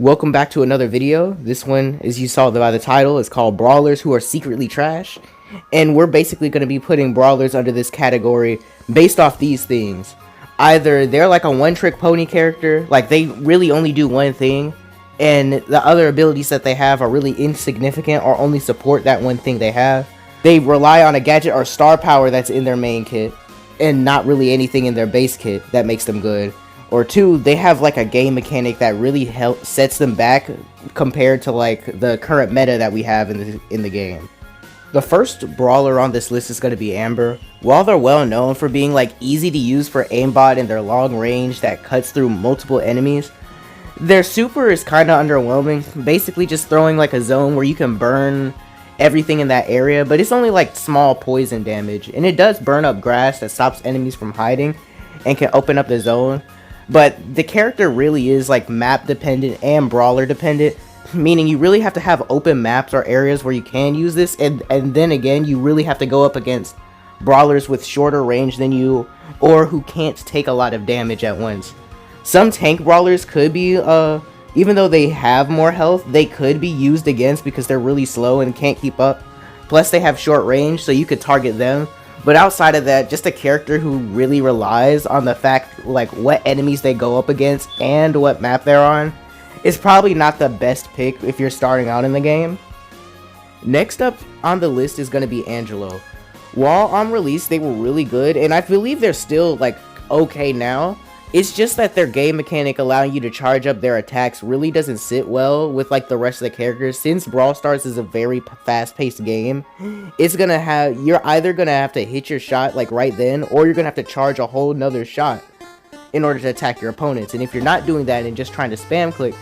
Welcome back to another video. This one, as you saw by the title, is called Brawlers Who Are Secretly Trash. And we're basically going to be putting Brawlers under this category based off these things. Either they're like a one-trick pony character, like they really only do one thing, and the other abilities that they have are really insignificant or only support that one thing they have. They rely on a gadget or star power that's in their main kit, and not really anything in their base kit that makes them good. Or two, they have like a game mechanic that really sets them back compared to like the current meta that we have in the game. The first brawler on this list is going to be Amber. While they're well known for being like easy to use for aimbot and their long range that cuts through multiple enemies, their super is kind of underwhelming. Basically just throwing like a zone where you can burn everything in that area, but it's only like small poison damage, and it does burn up grass that stops enemies from hiding and can open up the zone. But the character really is like map dependent and brawler dependent, meaning you really have to have open maps or areas where you can use this, and then again you really have to go up against brawlers with shorter range than you or who can't take a lot of damage at once. Some tank brawlers could be even though they have more health, they could be used against because they're really slow and can't keep up. Plus they have short range, so you could target them. But outside of that, just a character who really relies on the fact like what enemies they go up against and what map they're on is probably not the best pick if you're starting out in the game. Next up on the list is going to be Angelo. While on release they were really good, and I believe they're still like okay now, it's just that their game mechanic allowing you to charge up their attacks really doesn't sit well with like the rest of the characters. Since Brawl Stars is a very fast-paced game, you're either gonna have to hit your shot like right then, or you're gonna have to charge a whole nother shot in order to attack your opponents. And if you're not doing that and just trying to spam click,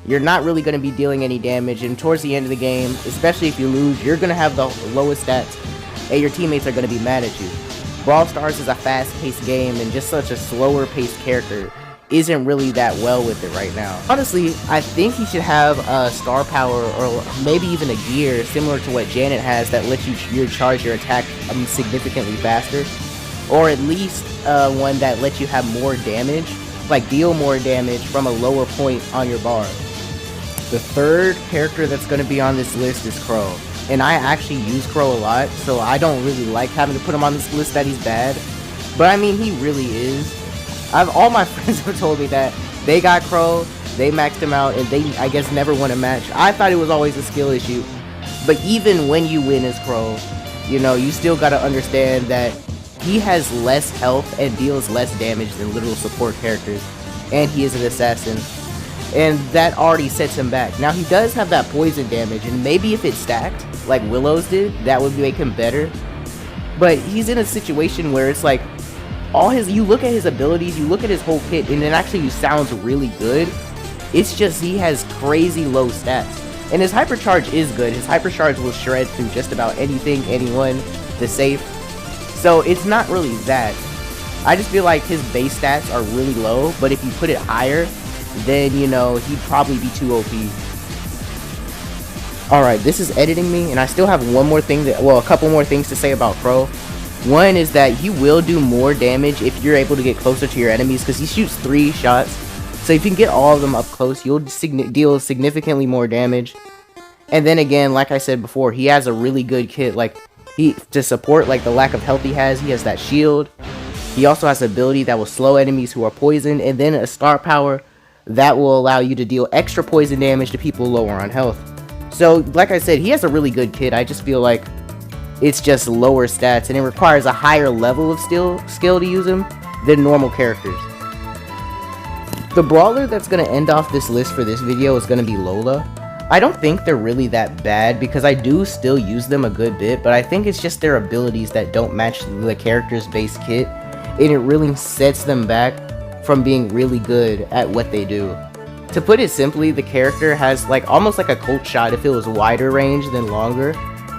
you're not really gonna be dealing any damage. And towards the end of the game, especially if you lose, you're gonna have the lowest stats, and your teammates are gonna be mad at you. Brawl Stars is a fast-paced game, and just such a slower-paced character isn't really that well with it right now. Honestly, I think he should have a star power or maybe even a gear similar to what Janet has that lets you charge your attack significantly faster, or at least one that lets you have more damage, like deal more damage from a lower point on your bar. The third character that's going to be on this list is Crow. And I actually use Crow a lot, so I don't really like having to put him on this list that he's bad. But I mean, he really is. All my friends have told me that they got Crow, they maxed him out, and they, I guess, never won a match. I thought it was always a skill issue. But even when you win as Crow, you know, you still gotta understand that he has less health and deals less damage than literal support characters. And he is an assassin. And that already sets him back. Now, he does have that poison damage, and maybe if it stacked, like Willow's did, that would make him better. But he's in a situation where it's like, you look at his abilities, you look at his whole kit, and it actually sounds really good. It's just he has crazy low stats. And his hypercharge is good. His hypercharge will shred through just about anything, anyone, the safe. So it's not really that. I just feel like his base stats are really low, but if you put it higher, then, you know, he'd probably be too OP. Alright, this is editing me, and I still have a couple more things to say about Crow. One is that he will do more damage if you're able to get closer to your enemies, because he shoots 3 shots. So if you can get all of them up close, you'll deal significantly more damage. And then again, like I said before, he has a really good kit. Like, to support like the lack of health he has that shield. He also has an ability that will slow enemies who are poisoned, and then a star power that will allow you to deal extra poison damage to people lower on health. So, like I said, he has a really good kit. I just feel like it's just lower stats, and it requires a higher level of skill to use him than normal characters. The brawler that's going to end off this list for this video is going to be Lola. I don't think they're really that bad because I do still use them a good bit, but I think it's just their abilities that don't match the character's base kit, and it really sets them back from being really good at what they do. To put it simply, the character has like almost like a Colt shot if it was wider range than longer,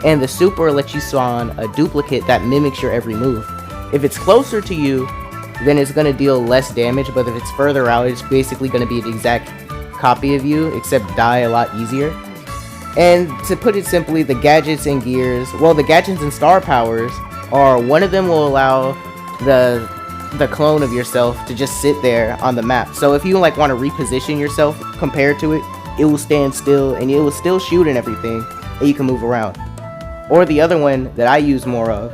and the super lets you spawn a duplicate that mimics your every move. If it's closer to you, then it's going to deal less damage, but if it's further out, it's basically going to be an exact copy of you, except die a lot easier. And to put it simply, the gadgets and gears, well, the gadgets and star powers are, one of them will allow the clone of yourself to just sit there on the map. So if you like want to reposition yourself compared to it, it will stand still and it will still shoot and everything, and you can move around. Or the other one that I use more of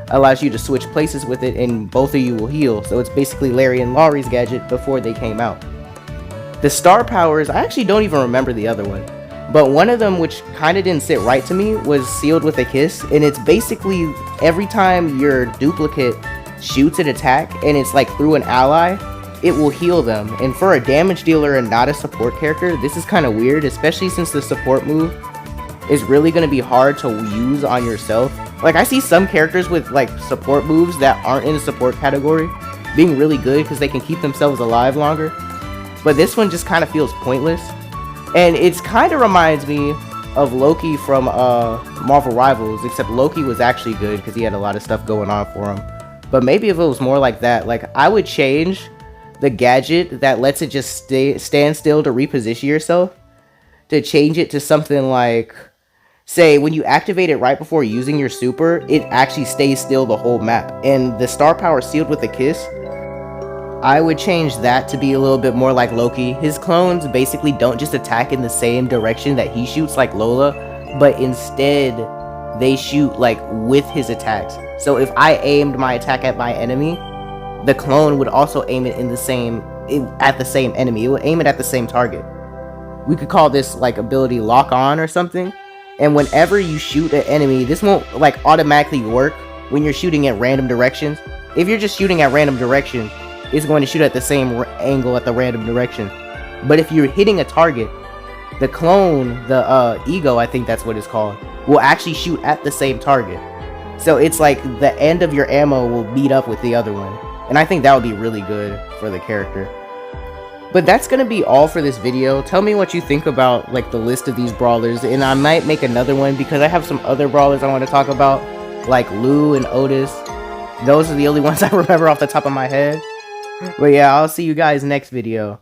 allows you to switch places with it and both of you will heal. So it's basically Larry and Laurie's gadget before they came out. The star powers, I actually don't even remember the other one. But one of them, which kind of didn't sit right to me, was Sealed with a Kiss. And it's basically every time your duplicate shoots an attack and it's like through an ally, it will heal them. And for a damage dealer and not a support character, this is kind of weird, especially since the support move is really going to be hard to use on yourself. Like, I see some characters with like support moves that aren't in the support category being really good because they can keep themselves alive longer. But this one just kind of feels pointless. And it kind of reminds me of Loki from Marvel Rivals, except Loki was actually good because he had a lot of stuff going on for him. But maybe if it was more like that, like I would change the gadget that lets it just stand still to reposition yourself, to change it to something like, say, when you activate it right before using your super, it actually stays still the whole map. And the star power Sealed with a Kiss, I would change that to be a little bit more like Loki. His clones basically don't just attack in the same direction that he shoots like Lola, but instead they shoot like with his attacks. So if I aimed my attack at my enemy, the clone would also aim it at the same enemy. It would aim it at the same target. We could call this like ability lock on or something. And whenever you shoot an enemy, this won't like automatically work when you're shooting at random directions. If you're just shooting at random directions, it's going to shoot at the same angle at the random direction. But if you're hitting a target, the clone, the ego, I think that's what it's called, will actually shoot at the same target. So it's like the end of your ammo will meet up with the other one. And I think that would be really good for the character. But that's gonna be all for this video. Tell me what you think about like the list of these brawlers, and I might make another one because I have some other brawlers I want to talk about, like Lou and Otis. Those are the only ones I remember off the top of my head. But yeah, I'll see you guys next video.